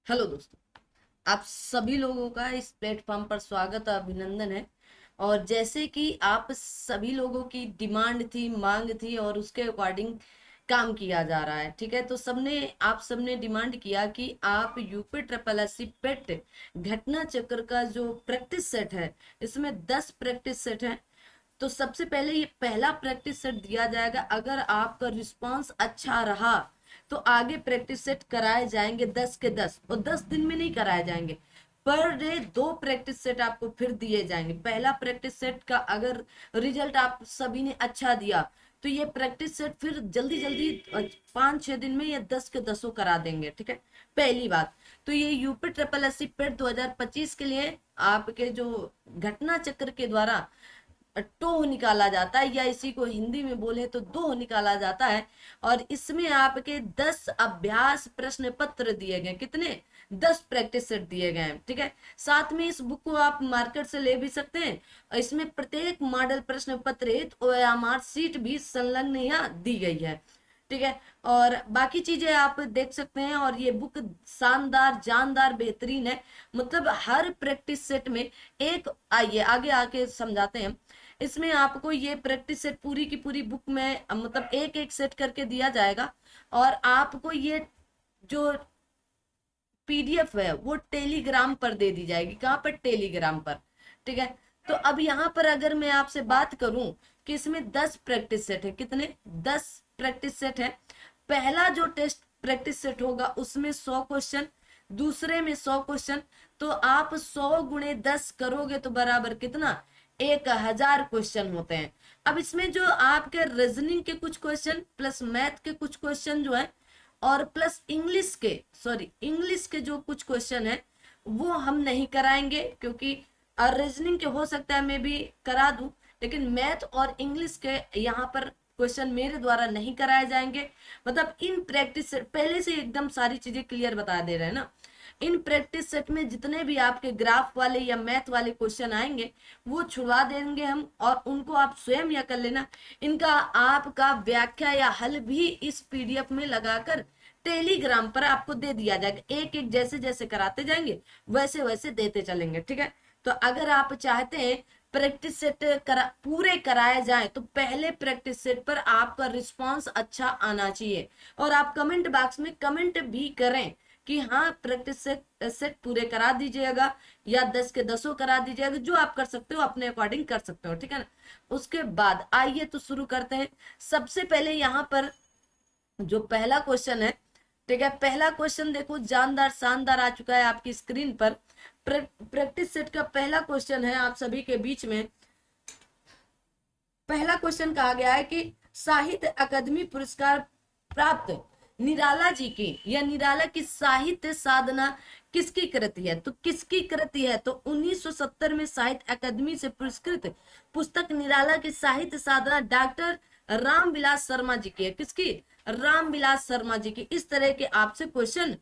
Hello दोस्तों, आप सभी लोगों का इस प्लेटफॉर्म पर स्वागत और अभिनंदन है। और जैसे कि आप सभी लोगों की डिमांड थी, मांग थी और उसके अकॉर्डिंग काम किया जा रहा है। ठीक है, तो आप सबने डिमांड किया कि आप यूपी ट्रिपल एससी पेट घटना चक्र का जो प्रैक्टिस सेट है, इसमें 10 प्रैक्टिस सेट है। तो सबसे पहले ये पहला प्रैक्टिस सेट दिया जाएगा। अगर आपका रिस्पांस अच्छा रहा तो आगे प्रैक्टिस सेट कराए जाएंगे 10 के 10, और 10 दिन में नहीं कराए जाएंगे। पर डे 2 प्रैक्टिस सेट आपको फिर दिए जाएंगे। पहला प्रैक्टिस सेट का अगर रिजल्ट आप सभी ने अच्छा दिया तो ये प्रैक्टिस सेट फिर जल्दी जल्दी 5-6 दिन में या 10 के 10 करा देंगे। ठीक है, पहली बात तो ये यूपी ट्रिपल एससी पेट 2025 के लिए आपके जो घटना चक्र के द्वारा टो निकाला जाता है, या इसी को हिंदी में बोले तो दो निकाला जाता है। और इसमें आपके 10 अभ्यास प्रश्न पत्र दिए गए। कितने? 10 प्रैक्टिस सेट दिए गए हैं। ठीक है, साथ में इस बुक को आप मार्केट से ले भी सकते हैं। और इसमें प्रत्येक मॉडल प्रश्न पत्र हेतु OMR सीट भी संलग्न यहाँ दी गई है। ठीक है, और बाकी चीजें आप देख सकते हैं। और ये बुक शानदार, जानदार, बेहतरीन है। मतलब हर प्रैक्टिस सेट में एक, आइए आगे आके समझाते हैं। इसमें आपको ये प्रैक्टिस सेट पूरी की पूरी बुक में मतलब एक एक सेट करके दिया जाएगा। और आपको ये जो PDF है वो टेलीग्राम पर दे दी जाएगी। कहाँ पर? टेलीग्राम पर। ठीक है, तो अब यहाँ पर अगर मैं आपसे बात करूं कि इसमें 10 प्रैक्टिस सेट है। कितने? 10 प्रैक्टिस सेट है। पहला जो टेस्ट प्रैक्टिस सेट होगा उसमें 100 क्वेश्चन, दूसरे में 100 क्वेश्चन। तो आप 100 × 10 करोगे तो बराबर कितना? 1000 क्वेश्चन होते हैं। अब इसमें जो आपके रीजनिंग के कुछ क्वेश्चन प्लस मैथ के कुछ क्वेश्चन जो है, और प्लस इंग्लिश के जो कुछ क्वेश्चन है वो हम नहीं कराएंगे, क्योंकि रीजनिंग के हो सकता है मैं भी करा दूं, लेकिन मैथ और इंग्लिश के यहाँ पर क्वेश्चन मेरे द्वारा नहीं कराए जाएंगे। मतलब इन प्रैक्टिस सेट पहले से एकदम सारी चीजें क्लियर बता दे रहे हैं ना। इन प्रैक्टिस सेट में जितने भी आपके ग्राफ वाले या मैथ वाले क्वेश्चन आएंगे वो छुड़वा देंगे हम, और उनको आप स्वयं या कर लेना। इनका आपका व्याख्या या हल भी इस PDF में लगाकर टेलीग्राम पर आपको दे दिया जाएगा। एक एक जैसे जैसे कराते जाएंगे वैसे वैसे देते चलेंगे। ठीक है, तो अगर आप चाहते हैं प्रैक्टिस सेट पूरे कराए जाए तो पहले प्रैक्टिस सेट पर आपका रिस्पांस अच्छा आना चाहिए। और आप कमेंट बॉक्स में कमेंट भी करें कि हाँ प्रैक्टिस सेट पूरे करा दीजिएगा या 10 के 10 करा दीजिएगा। जो आप कर सकते हो अपने अकॉर्डिंग कर सकते हो। ठीक है ना, उसके बाद आइए तो शुरू करते हैं। सबसे पहले यहाँ पर जो पहला क्वेश्चन है, ठीक है, पहला क्वेश्चन देखो, जानदार शानदार आ चुका है आपकी स्क्रीन पर। प्रैक्टिस सेट का पहला क्वेश्चन है आप सभी के बीच में। पहला क्वेश्चन कहा गया है कि साहित्य अकादमी पुरस्कार प्राप्त निराला जी की या निराला की साहित्य साधना किसकी कृति है? तो किसकी कृति है? तो 1970 में साहित्य अकादमी से पुरस्कृत पुस्तक निराला की साहित्य साधना डॉक्टर रामविलास शर्मा जी की है। किसकी? रामविलास शर्मा जी की। इस तरह के आपसे क्वेश्चन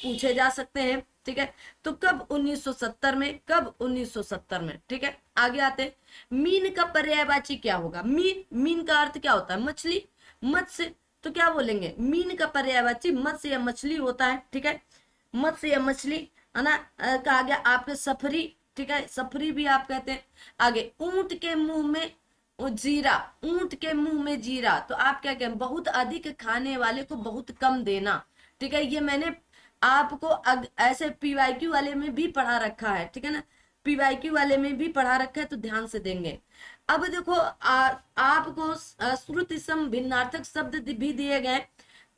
पूछे जा सकते हैं। ठीक है, तो कब? 1970 में। कब? 1970 में। ठीक है, आगे आते हैं। मीन का पर्यायवाची क्या होगा? मीन का अर्थ क्या होता है? मछली, मत्स्य। तो क्या बोलेंगे? मीन का पर्यायवाची मत्स्य या मछली होता है। ठीक है, मत्स्य या मछली है ना। कहा गया आपके सफरी। ठीक है, सफरी भी आप कहते हैं। आगे, ऊंट के मुंह में जीरा, ऊंट के मुंह में जीरा। तो आप क्या कहें? बहुत अधिक खाने वाले को बहुत कम देना। ठीक है, ये मैंने आपको ऐसे PYQ वाले में भी पढ़ा रखा है। ठीक है ना, PYQ वाले में भी पढ़ा रखा है, तो ध्यान से देंगे। अब देखो आपको श्रुति सम भिन्नार्थक शब्द भी दिए गए।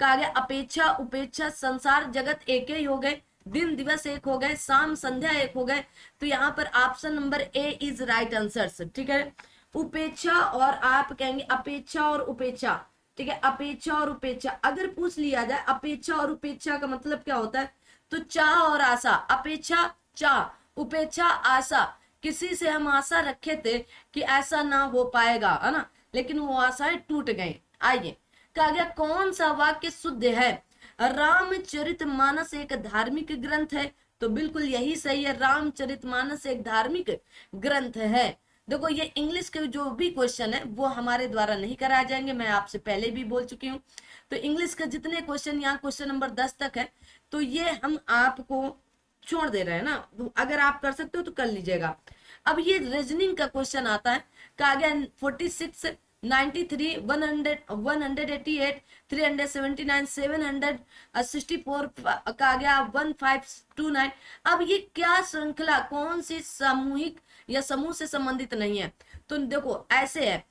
कहा गया अपेक्षा, उपेक्षा, संसार, जगत एक ही हो गए, दिन दिवस एक हो गए, शाम संध्या एक हो गए। तो यहाँ पर option number A is right answer. ठीक है, उपेक्षा और आप कहेंगे अपेक्षा और उपेक्षा। ठीक है, अपेक्षा और उपेक्षा अगर पूछ लिया जाए, अपेक्षा और उपेक्षा का मतलब क्या होता है? तो चाह और आशा। अपेक्षा चाह, उपेक्षा आशा। किसी से हम आशा रखे थे कि ऐसा ना हो पाएगा, है ना, लेकिन वो आशाएं टूट गई। आइए, कहा गया कौन सा वाक्य शुद्ध है? रामचरितमानस एक धार्मिक ग्रंथ है। तो बिल्कुल यही सही है, रामचरितमानस एक धार्मिक ग्रंथ है। देखो ये इंग्लिश के जो भी क्वेश्चन है वो हमारे द्वारा नहीं कराए जाएंगे, मैं आपसे पहले भी बोल चुकी हूँ। तो इंग्लिश के जितने क्वेश्चन यहाँ क्वेश्चन नंबर 10 तक है, तो ये हम आपको छोड़ दे रहे हैं ना, तो अगर आप कर सकते हो तो कर लीजिएगा। अब ये रीजनिंग का क्वेश्चन आता है, कहा गया 46, 93, 100, 188, 379, 764, कहा गया 1529। अब ये क्या श्रृंखला, कौन सी सामूहिक या समूह से संबंधित नहीं है? तो देखो ऐसे है,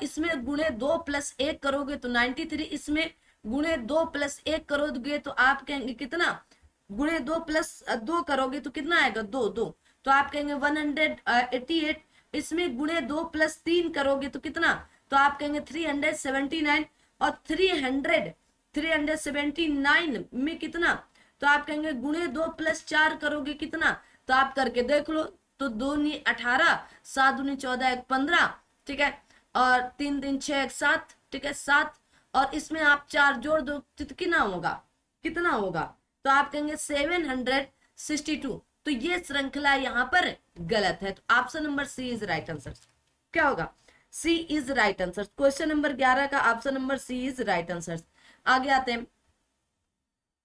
इसमें गुणे 2 + 1 करोगे तो 93, इसमें गुणे 2 + 1 करोगे तो आप कहेंगे कितना, गुणे 2 + 2 करोगे तो कितना आएगा, 2 2, तो आप कहेंगे 188। इसमें गुणे 2 + 3 करोगे तो कितना, तो आप कहेंगे 379। और 379 में कितना, तो आप कहेंगे गुणे 2 + 4 करोगे कितना, तो आप करके देख लो। तो 2 × 18, 7 × 14 = 15, ठीक है, और 3 × 6 = 7, ठीक है, 7, और इसमें आप 4 जोड़ दो तो कितना होगा, कितना होगा, तो आप कहेंगे 762। तो ये श्रृंखला यहाँ पर गलत है, तो option number C is right answer. क्या होगा, C is right answer. Question number 11 का option number C is right answer. आगे आते हैं।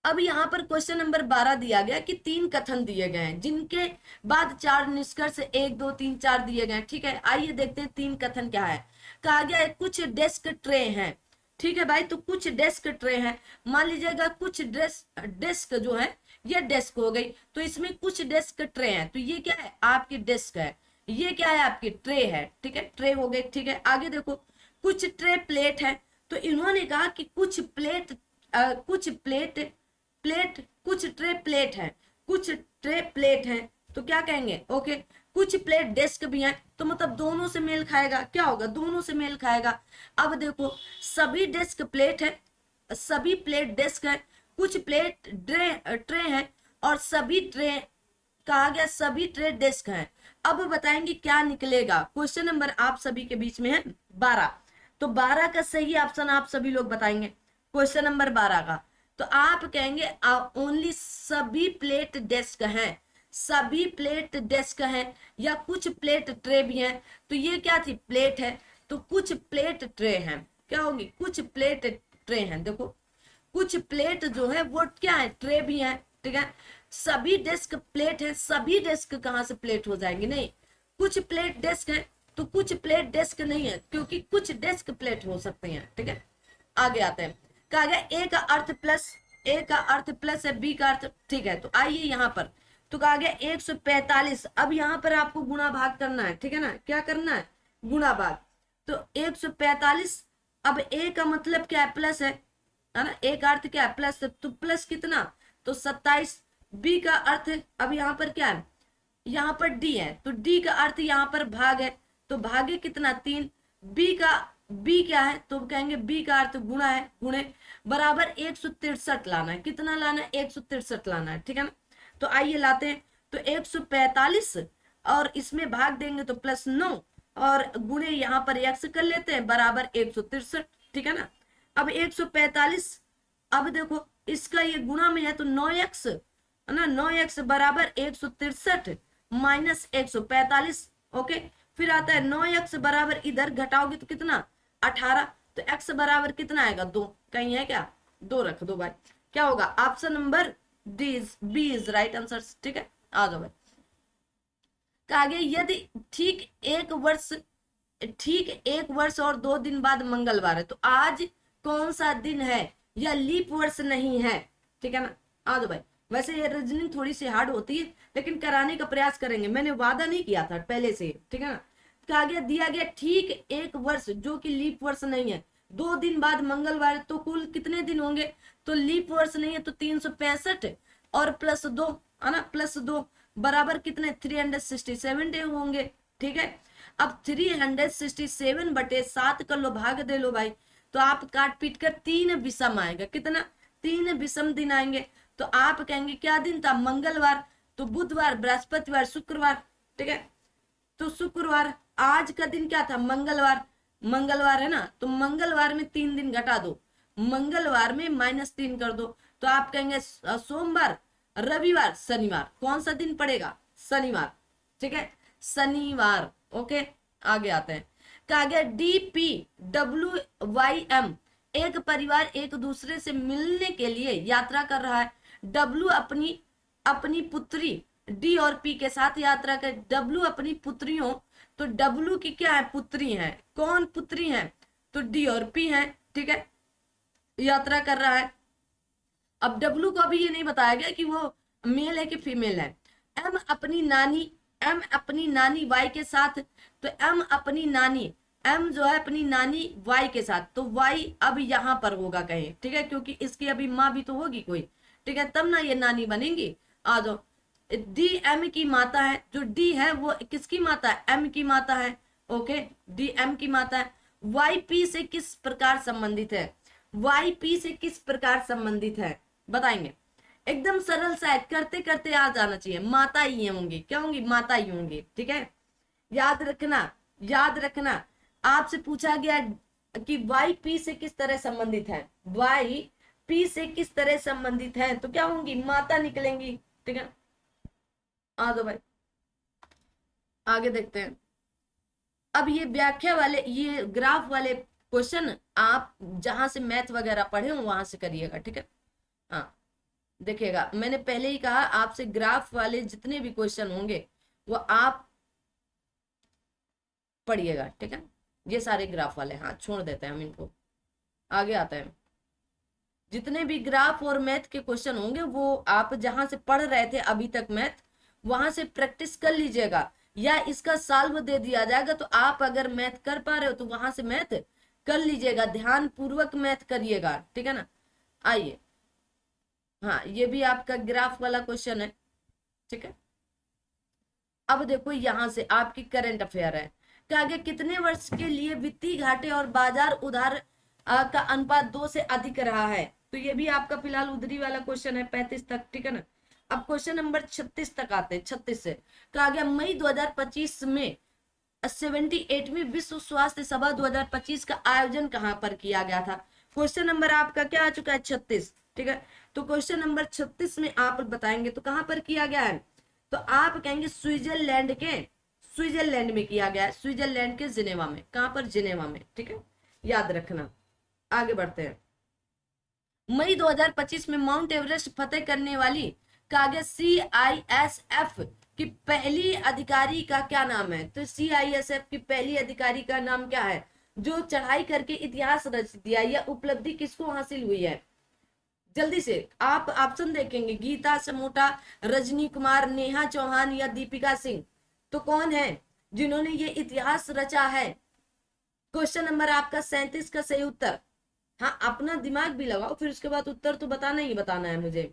अब यहाँ पर क्वेश्चन नंबर 12 दिया गया कि 3 कथन दिए गए हैं, जिनके बाद 4 निष्कर्ष 1 2 3 4 दिए गए हैं, ठीक है। आइए देखते हैं 3 कथन क्या है। कहा गया है कुछ डेस्क ट्रे हैं, ठीक है भाई, तो कुछ डेस्क ट्रे हैं, मान लीजिएगा कुछ डेस्क जो है ये डेस्क हो गई, तो इसमें कुछ डेस्क ट्रे हैं, तो ये क्या है, आपकी डेस्क है, ये क्या है, आपकी ट्रे है, ठीक है, ट्रे हो गई, ठीक है। आगे देखो, कुछ ट्रे प्लेट है, तो इन्होंने कहा कि कुछ कुछ ट्रे प्लेट है, कुछ ट्रे प्लेट है, तो क्या कहेंगे, ओके। कुछ प्लेट डेस्क भी है, तो मतलब दोनों से मेल खाएगा, क्या होगा, दोनों से मेल खाएगा। अब देखो, सभी डेस्क प्लेट है, सभी प्लेट डेस्क है, कुछ प्लेट ट्रे है, और सभी ट्रे, कहा गया सभी ट्रे डेस्क है। अब बताएंगे क्या निकलेगा। क्वेश्चन नंबर आप सभी के बीच में है 12, तो 12 का सही ऑप्शन आप सभी लोग बताएंगे क्वेश्चन नंबर 12 का। तो आप कहेंगे ओनली सभी प्लेट डेस्क हैं, सभी प्लेट डेस्क हैं, या कुछ प्लेट ट्रे भी हैं, तो ये क्या थी, प्लेट है, तो कुछ प्लेट ट्रे हैं, क्या होगी, कुछ प्लेट ट्रे हैं। देखो कुछ प्लेट जो है वो क्या है, ट्रे भी है, ठीक है। सभी डेस्क प्लेट है, सभी डेस्क कहाँ से प्लेट हो जाएंगे, नहीं, कुछ प्लेट डेस्क है, तो कुछ प्लेट डेस्क नहीं है, क्योंकि कुछ डेस्क प्लेट हो सकते हैं, ठीक है। आगे आते हैं। कहा गया ए का अर्थ प्लस, ए का अर्थ प्लस है, बी का अर्थ, ठीक है। तो आइए यहाँ पर, तो कहा गया 145। अब यहाँ पर आपको गुणा भाग करना है, ठीक है ना, क्या करना है, गुणा भाग। तो 145, अब ए का मतलब क्या है, प्लस है ना, ए का अर्थ क्या है, प्लस है, तो प्लस कितना, तो 27। बी का अर्थ है, अब यहाँ पर क्या है, यहाँ पर डी है, तो डी का अर्थ यहाँ पर भाग है, तो भागे कितना, 3। बी क्या है, तो कहेंगे बी का अर्थ गुणा है, गुणे बराबर 163 लाना है, कितना लाना है, 163 लाना है, ठीक है ना। तो आइए लाते हैं। तो 145 और इसमें भाग देंगे तो +9, और गुणे यहाँ पर x कर लेते हैं बराबर 163, ठीक है ना। अब 145, अब देखो इसका ये गुणा में है, तो 9x है ना, 9x बराबर 163 माइनस 145, ओके। फिर आता है 9x बराबर, इधर घटाओगे तो कितना, 18, तो x बराबर कितना आएगा, 2, कहीं है क्या, 2 रख दो भाई। क्या होगा, option number B is right answer, ठीक है। आ जाओ भाई। कहा गया यदि ठीक एक वर्ष और 2 दिन बाद मंगलवार है, तो आज कौन सा दिन है, या लीप वर्ष नहीं है, ठीक है ना। आ जाओ भाई। वैसे ये रीजनिंग थोड़ी सी हार्ड होती है, लेकिन कराने का प्रयास करेंगे, मैंने वादा नहीं किया था पहले से, ठीक है ना। कहा गया दिया गया ठीक एक वर्ष जो कि लीप वर्ष नहीं है, 2 दिन बाद मंगलवार, तो कुल कितने दिन होंगे, तो लीप वर्ष नहीं है तो 365 और +2 है ना, +2 बराबर कितने, 367 डे होंगे, ठीक है। अब 367/7 कर लो, भाग दे लो भाई, तो आप काट पीट कर 3 विषम आएगा, कितना, 3 विषम दिन आएंगे। तो आप कहेंगे क्या दिन था, मंगलवार, तो बुधवार, बृहस्पतिवार, शुक्रवार, ठीक है। तो शुक्रवार, आज का दिन क्या था, मंगलवार, मंगलवार है ना, तो मंगलवार में 3 दिन घटा दो, मंगलवार में -3 कर दो, तो आप कहेंगे सोमवार, रविवार, शनिवार, कौन सा दिन पड़ेगा, शनिवार, ठीक है, शनिवार, ओके। आगे आते हैं। कहा गया DPWYM एक परिवार एक दूसरे से मिलने के लिए यात्रा कर रहा है। डब्लू अपनी अपनी पुत्री डी और पी के साथ यात्रा कर, डब्लू अपनी पुत्रियों, तो डब्लू की क्या है, पुत्री है, कौन पुत्री है, तो डी और पी है, ठीक है, यात्रा कर रहा है। अब डब्लू को अभी ये नहीं बताया गया कि वो मेल है कि फीमेल है। एम अपनी नानी, एम अपनी नानी वाई के साथ, तो एम अपनी नानी, एम जो है अपनी नानी वाई के साथ, तो वाई अब यहाँ पर होगा कहीं, ठीक है, क्योंकि इसकी अभी माँ भी तो होगी कोई, ठीक है, तब ना ये नानी बनेंगी। आ जाओ, डी एम की माता है, जो डी है वो किसकी माता है, एम की माता है, ओके, डी एम की माता है। वाई पी से किस प्रकार संबंधित है, वाई पी से किस प्रकार संबंधित है, बताएंगे। एकदम सरल सा है, करते करते आ जाना चाहिए, माता ही होंगी, क्या होंगी, माता ही होंगी, ठीक है, याद रखना, याद रखना। आपसे पूछा गया कि वाई पी से किस तरह संबंधित है, वाई पी से किस तरह संबंधित है, तो क्या होंगी, माता निकलेंगी, ठीक है। आ दो भाई, आगे देखते हैं। अब ये व्याख्या वाले, ये ग्राफ वाले क्वेश्चन आप जहां से मैथ वगैरह पढ़े हो वहां से करिएगा, ठीक है। हाँ, देखिएगा, मैंने पहले ही कहा आपसे ग्राफ वाले जितने भी क्वेश्चन होंगे वो आप पढ़िएगा, ठीक है। ये सारे ग्राफ वाले, हाँ छोड़ देते हैं हम इनको, आगे आता है। जितने भी ग्राफ और मैथ के क्वेश्चन होंगे वो आप जहां से पढ़ रहे थे अभी तक मैथ, वहां से प्रैक्टिस कर लीजिएगा, या इसका सॉल्व दे दिया जाएगा, तो आप अगर मैथ कर पा रहे हो तो वहां से मैथ कर लीजिएगा, ध्यान पूर्वक मैथ करिएगा, ठीक है ना। आइए, हाँ ये भी आपका ग्राफ वाला क्वेश्चन है, ठीक है। अब देखो यहां से आपकी करंट अफेयर है कि आगे कितने वर्ष के लिए वित्तीय घाटे और बाजार उधार का अनुपात 2 से अधिक रहा है, तो ये भी आपका फिलहाल उधरी वाला क्वेश्चन है 35 तक, ठीक है ना। अब क्वेश्चन नंबर 36 तक आते हैं, 36 से कहा गया मई 2025 में 78वीं विश्व स्वास्थ्य सभा 2025 का आयोजन कहां पर किया गया था। क्वेश्चन नंबर आपका क्या आ चुका है, 36, ठीक है। तो क्वेश्चन नंबर 36 में आप बताएंगे तो कहां पर किया गया है, तो आप कहेंगे स्विट्जरलैंड के, स्विट्जरलैंड में किया गया है, स्विट्जरलैंड के जिनेवा में, कहां पर, जिनेवा में, ठीक है, याद रखना। आगे बढ़ते हैं। मई 2025 में माउंट एवरेस्ट फतेह करने वाली कागज CISF की पहली अधिकारी का क्या नाम है, तो CISF की पहली अधिकारी का नाम क्या है, जो चढ़ाई करके इतिहास रच दिया, यह उपलब्धि किसको हासिल हुई है, जल्दी से आप ऑप्शन देखेंगे, गीता समोटा, रजनी कुमार, नेहा चौहान या दीपिका सिंह, तो कौन है जिन्होंने ये इतिहास रचा है। क्वेश्चन नंबर आपका 37 का सही उत्तर, हाँ अपना दिमाग भी लगाओ, फिर उसके बाद उत्तर तो बताना ही बताना है मुझे,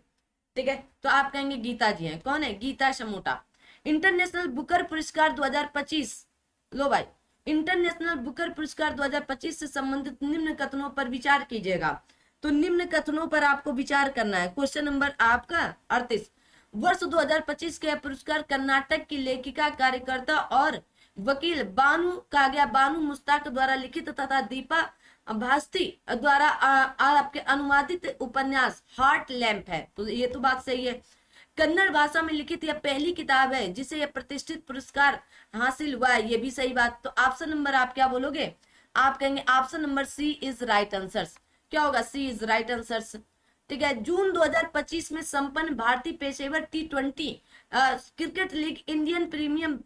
ठीक है। तो आप कहेंगे गीता जी हैं, कौन है, गीता समोटा। इंटरनेशनल बुकर पुरस्कार 2025, लो भाई, इंटरनेशनल बुकर पुरस्कार 2025 से संबंधित निम्न कथनों पर विचार कीजिएगा, तो निम्न कथनों पर आपको विचार करना है। क्वेश्चन नंबर आपका 38, वर्ष 2025 के पुरस्कार कर्नाटक की लेखिका, कार्यकर्ता और वकील बानू काग्या बानू मुस्ताक द्वारा लिखित तथा दीपा भास्ती द्वारा आपके अनुवादित उपन्यास हार्ट लैम्प है, तो ये तो बात सही है। कन्नड़ भाषा में लिखित यह पहली किताब है जिसे यह प्रतिष्ठित पुरस्कार हासिल हुआ है, ये भी सही बात। तो ऑप्शन नंबर आप क्या बोलोगे, आप कहेंगे option number C is right answer, क्या होगा, सी इज राइट आंसर, ठीक है। जून 2025 में संपन्न भारतीय पेशेवर T20 cricket league Indian premium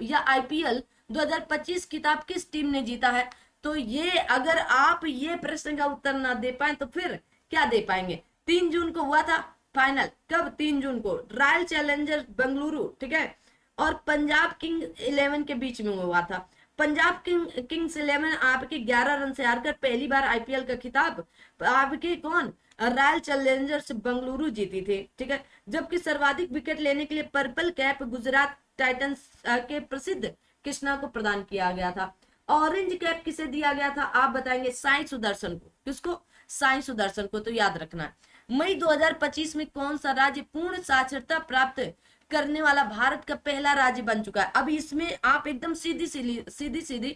या IPL 2025 खिताब किस टीम ने जीता है, तो ये अगर आप ये प्रश्न का उत्तर ना दे पाए तो फिर क्या दे पाएंगे। 3 जून को हुआ था फाइनल, कब, 3 जून को, रॉयल चैलेंजर्स बेंगलुरु, ठीक है, और पंजाब किंग 11 के बीच में हुआ था। पंजाब किंग्स 11 आपके 11 रन से हारकर पहली बार IPL का खिताब आपके कौन, रॉयल चैलेंजर्स बेंगलुरु जीती थी, ठीक है। जबकि सर्वाधिक विकेट लेने के लिए पर्पल कैप गुजरात टाइटंस के प्रसिद्ध कृष्णा को प्रदान किया गया था। ऑरेंज कैप किसे दिया गया था, आप बताएंगे, साई सुदर्शन को, किसको, साई सुदर्शन को, तो याद रखना है। मई 2025 में कौन सा राज्य पूर्ण साक्षरता प्राप्त करने वाला भारत का पहला राज्य बन चुका है। अब इसमें आप एकदम सीधी सीधी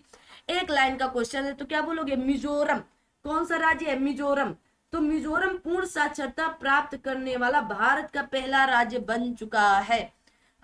एक लाइन का क्वेश्चन है, तो क्या बोलोगे, मिजोरम, कौन सा राज्य है, मिजोरम, तो मिजोरम पूर्ण साक्षरता प्राप्त करने वाला भारत का पहला राज्य बन चुका है।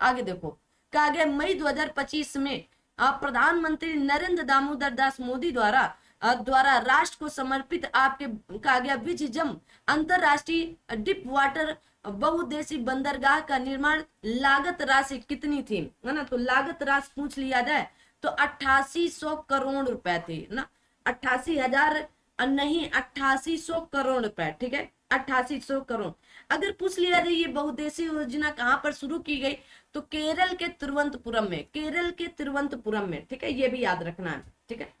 आगे देखो, कहा गया मई 2025 में प्रधानमंत्री नरेंद्र दामोदर दास मोदी द्वारा राष्ट्र को समर्पित आपके कहा गया विजम अंतरराष्ट्रीय डिप वाटर बहुउद्देशीय बंदरगाह का निर्माण लागत राशि कितनी थी, है ना। तो लागत राशि पूछ लिया जाए तो 8800 करोड़ रुपए थी ना, 88,000 नहीं 8800 करोड़ रुपए, ठीक है, 8800 करोड़। अगर पूछ लिया जाए ये बहुउद्देशीय योजना कहाँ पर शुरू की गई, तो केरल के तिरुवनंतपुरम में, केरल के तिरुवनंतपुरम में, ठीक है, ये भी याद रखना है, ठीक है,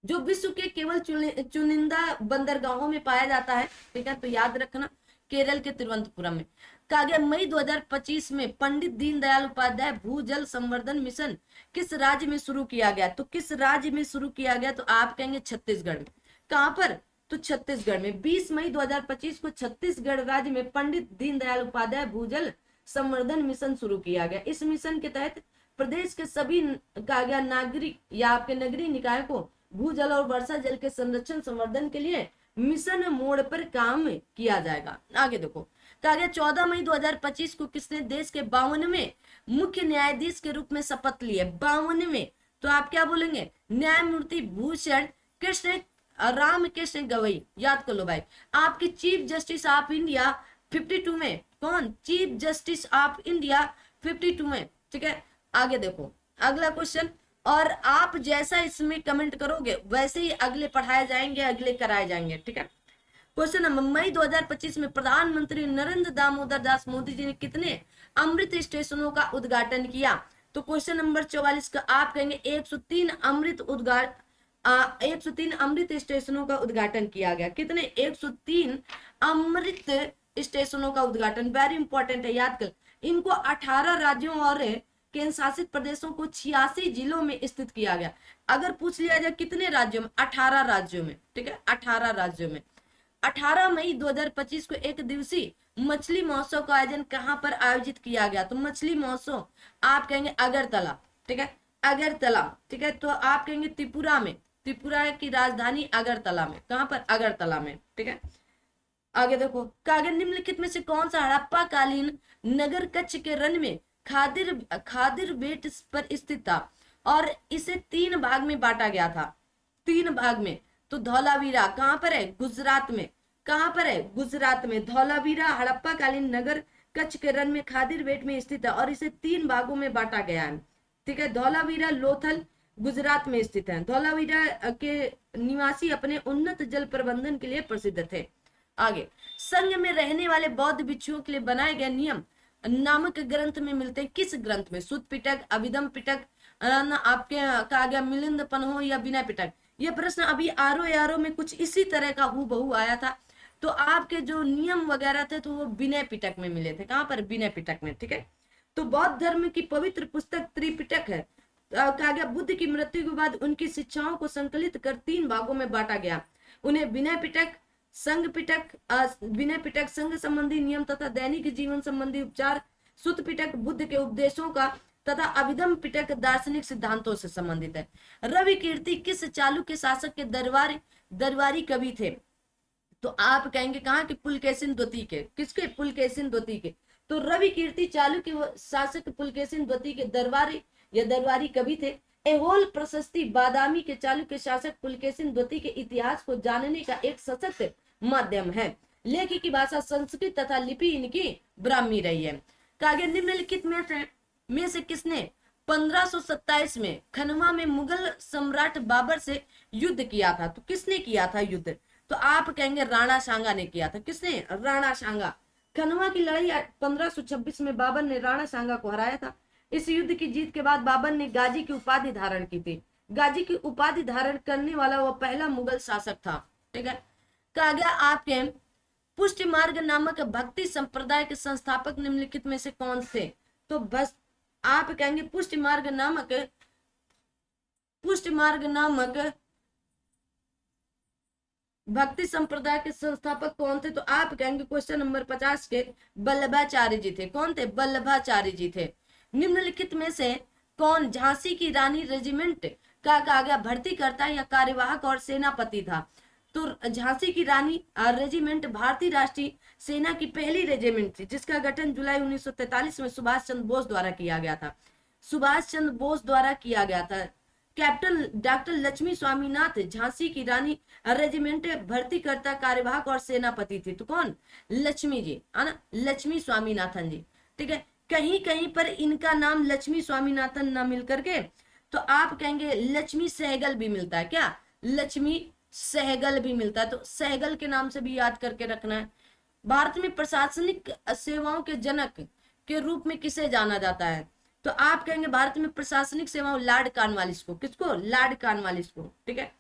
जो विश्व के केवल चुनिंदा बंदरगाहों में पाया जाता है, ठीक है, तो याद रखना केरल के तिरुवनंतपुरम में। कहा गया मई 2025 में पंडित दीनदयाल उपाध्याय भूजल संवर्धन मिशन किस राज्य में शुरू किया गया, तो किस राज्य में शुरू किया गया, तो आप कहेंगे छत्तीसगढ़ में। कहां पर, तो छत्तीसगढ़ में। 20 मई 2025 को छत्तीसगढ़ राज्य में पंडित दीनदयाल उपाध्याय भूजल संवर्धन मिशन शुरू किया गया। इस मिशन के तहत प्रदेश के सभी कहा गया नागरिक या आपके नगरीय निकाय को भूजल और वर्षा जल के संरक्षण संवर्धन के लिए मिशन मोड पर काम किया जाएगा। आगे देखो, कहा गया 14 मई 2025 को किसने देश के 52वें मुख्य न्यायाधीश के रूप में शपथ ली है, 52वें, तो आप क्या बोलेंगे, न्यायमूर्ति भूषण कृष्ण राम कृष्ण गवई, याद कर लो भाई। आपकी चीफ जस्टिस ऑफ इंडिया 52 में कौन, चीफ जस्टिस ऑफ इंडिया 52 में, ठीक है। आगे देखो अगला क्वेश्चन, और आप जैसा इसमें कमेंट करोगे वैसे ही अगले पढ़ाए जाएंगे, अगले कराए जाएंगे, ठीक है। क्वेश्चन नंबर, मई 2025 में प्रधानमंत्री नरेंद्र दामोदर दास मोदी जी ने कितने अमृत स्टेशनों का उद्घाटन किया, तो क्वेश्चन नंबर 44 का आप कहेंगे 103 103 अमृत स्टेशनों का उद्घाटन किया गया। कितने, 103 अमृत स्टेशनों का उद्घाटन, वेरी इंपॉर्टेंट है, याद कर। इनको 18 राज्यों और केंद्र शासित प्रदेशों को 86 जिलों में स्थित किया गया। अगर पूछ लिया जाए कितने राज्यों में, 18 राज्यों में, ठीक है, 18 राज्यों में। 18 मई 2025 को एक दिवसीय मछली महोत्सव का आयोजन कहां पर आयोजित किया गया, तो मछली महोत्सव आप कहेंगे अगरतला, ठीक है, अगरतला, ठीक है, तो आप कहेंगे त्रिपुरा में, त्रिपुरा की राजधानी अगरतला में, कहां पर, अगरतला में, ठीक है। आगे देखो, कागज निम्नलिखित में से कौन सा हड़प्पा कालीन नगर कच्छ के रन में खादिर खादिर बेट पर स्थित था और इसे 3 भाग में बांटा गया था, 3 भाग में, तो धौलावीरा कहां पर है, गुजरात में, कहां पर है, गुजरात में। धौलावीरा हड़प्पा कालीन नगर कच्छ के रन में खादिर बेट में स्थित है और इसे 3 भागों में बांटा गया है, ठीक है। धौलावीरा लोथल गुजरात में स्थित है। धौलावीरा के निवासी अपने उन्नत जल प्रबंधन के लिए प्रसिद्ध थे। आगे, संघ में रहने वाले बौद्ध भिक्षुओं के लिए बनाए गए नियम नामक ग्रंथ में मिलते हैं, किस ग्रंथ में, सुत पिटक, अभिधम पिटक, आपके कहा गया मिलिंद पन्हो या विनय पिटक। ये प्रश्न अभी आरओ में कुछ इसी तरह का हूबहू आया था, तो आपके जो नियम वगैरह थे तो वो विनय पिटक में मिले थे, कहां पर, विनय पिटक में, ठीक है। तो बौद्ध धर्म की पवित्र पुस्तक त्रिपिटक है। कहा गया बुद्ध की मृत्यु के बाद उनकी शिक्षाओं को संकलित कर 3 भागों में बांटा गया, उन्हें विनय पिटक, संघ पिटक, विनय पिटक संघ संबंधी नियम तथा दैनिक जीवन संबंधी उपचार, सुत पिटक बुद्ध के उपदेशों का तथा अभिधम पिटक दार्शनिक सिद्धांतों से संबंधित है। रवि कीर्ति किस चालुक्य शासक के दरबारी कवि थे, तो आप कहेंगे कहाँ के, पुलकेशिन द्वितीय के, किसके, पुलकेशिन द्वितीय के। तो रवि कीर्ति चालुक्य शासक पुलकेशिन द्वितीय के दरबारी कवि थे। एहोल प्रशस्ति बादामी के चालुक्य शासक पुलकेशिन द्वितीय के इतिहास को जानने का एक सशक्त माध्यम है। लेखी की भाषा संस्कृत तथा लिपि इनकी ब्राह्मी रही है। कागे निम्नलिखित में से किसने 1527 में खनवा में मुगल सम्राट बाबर से युद्ध किया था, तो किसने किया था युद्ध, तो आप कहेंगे राणा सांगा ने किया था। किसने, राणा सांगा। खनवा की लड़ाई 1526 में बाबर ने राणा सांगा को हराया था। इस युद्ध की जीत के बाद बाबर ने गाजी की उपाधि धारण की थी। गाजी की उपाधि धारण करने वाला वह पहला मुगल शासक था, ठीक है। कहा गया आपके पुष्टि मार्ग नामक भक्ति संप्रदाय के संस्थापक निम्नलिखित में से कौन थे, तो बस आप कहेंगे पुष्टि मार्ग नामक भक्ति संप्रदाय के संस्थापक कौन थे, तो आप कहेंगे क्वेश्चन नंबर 50 के वल्लभाचार्य जी थे। कौन थे, वल्लभाचार्य जी थे। निम्नलिखित में से कौन झांसी की रानी रेजिमेंट का कहा गया भर्ती करता या कार्यवाहक और सेनापति था, तो झांसी की रानी रेजिमेंट भारतीय राष्ट्रीय सेना की पहली रेजिमेंट थी, जिसका गठन जुलाई 1943 में सुभाष चंद्र बोस द्वारा किया गया था। सुभाष चंद्र बोस द्वारा किया गया था, कैप्टन डॉक्टर लक्ष्मी स्वामीनाथ झांसी की रानी रेजिमेंट में भर्ती करता कार्यवाहक और सेनापति थी। तो कौन? लक्ष्मी जी, है ना, लक्ष्मी स्वामीनाथन जी। ठीक है, कहीं कहीं पर इनका नाम लक्ष्मी स्वामीनाथन ना मिल करके तो आप कहेंगे लक्ष्मी सहगल भी मिलता है। क्या? लक्ष्मी सहगल भी मिलता है, तो सहगल के नाम से भी याद करके रखना है। भारत में प्रशासनिक सेवाओं के जनक के रूप में किसे जाना जाता है? तो आप कहेंगे भारत में प्रशासनिक सेवाओं लॉर्ड कॉर्नवालिस को। किसको? लॉर्ड कॉर्नवालिस को। ठीक है,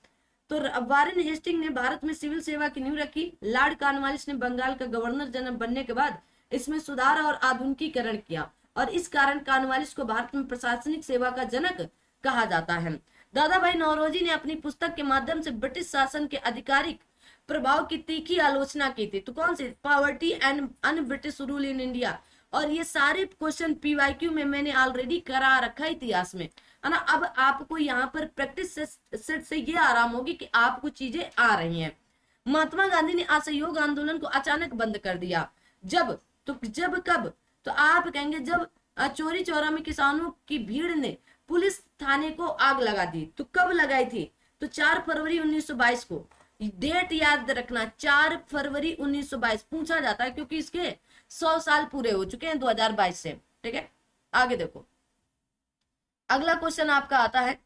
तो वारेन हेस्टिंग ने भारत में सिविल सेवा की नींव रखी। लॉर्ड कॉर्नवालिस ने बंगाल का गवर्नर जनरल बनने के बाद इसमें सुधार और आधुनिकीकरण किया और इस कारण कॉर्नवालिस को भारत में प्रशासनिक सेवा का जनक कहा जाता है। दादा भाई नौरोजी ने अपनी पुस्तक के माध्यम से ब्रिटिश शासन के आधिकारिक प्रभाव की तीखी आलोचना की थी। तो कौन सी? Poverty and un British rule in India. और ये सारे क्वेश्चन पीवाईक्यू में मैंने ऑलरेडी करा रखा है इतिहास में, है ना। अब आपको यहाँ पर प्रैक्टिस सेट से ये आराम होगी कि आपको चीजें आ रही हैं। महात्मा गांधी ने असहयोग आंदोलन को अचानक बंद कर दिया। जब? तो जब कब? तो आप कहेंगे जब चौरी चौरा में किसानों की भीड़ ने पुलिस थाने को आग लगा दी। तो कब लगाई थी? तो 4 फरवरी 1922 को। डेट याद रखना, 4 फरवरी 1922 पूछा जाता है क्योंकि इसके 100 साल पूरे हो चुके हैं 2022 से। ठीक है, आगे देखो, अगला क्वेश्चन आपका आता है,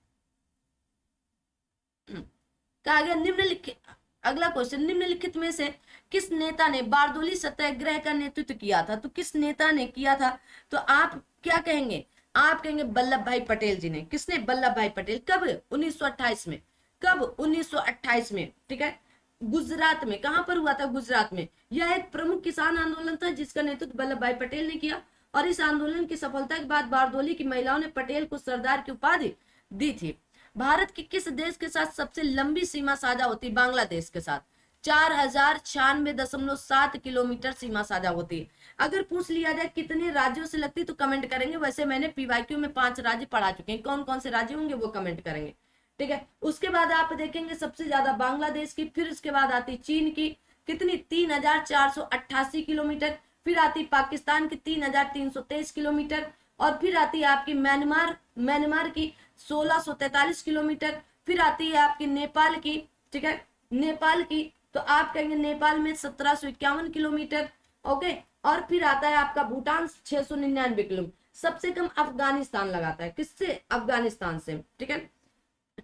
कहा गया निम्नलिखित, अगला क्वेश्चन, निम्नलिखित में से किस नेता ने बारदोली सत्याग्रह का नेतृत्व किया था? तो किस नेता ने किया था? तो आप क्या कहेंगे? आप कहेंगे वल्लभ भाई पटेल जी ने। किसने? वल्लभ भाई पटेल। कब? 1928 में। कब? 1928 में। ठीक है, गुजरात में। कहां पर हुआ था? गुजरात में। यह एक प्रमुख किसान आंदोलन था जिसका नेतृत्व वल्लभ भाई पटेल ने किया और इस आंदोलन की सफलता के बाद बारदोली की महिलाओं ने पटेल को सरदार की उपाधि दी थी। भारत की किस देश के साथ सबसे लंबी सीमा साझा होती? बांग्लादेश के साथ 4096.7 किलोमीटर सीमा साझा होती है। अगर पूछ लिया जाए कितने राज्यों से लगती तो कमेंट करेंगे। वैसे मैंने पीवाईक्यू में 5 राज्य पढ़ा चुके हैं, कौन कौन से राज्य होंगे वो कमेंट करेंगे। ठीक है, उसके बाद आप देखेंगे सबसे ज्यादा बांग्लादेश की, फिर उसके बाद आती चीन की, कितनी? 3488 किलोमीटर। फिर आती पाकिस्तान की 3323 किलोमीटर और फिर आती है आपकी म्यांमार की 1643 किलोमीटर। फिर आती है आपकी नेपाल की। ठीक है, नेपाल की तो आप कहेंगे नेपाल में 1751 किलोमीटर। ओके, और फिर आता है आपका भूटान 699 किलोमीटर। सबसे कम अफगानिस्तान लगाता है। किससे? अफगानिस्तान से। ठीक है,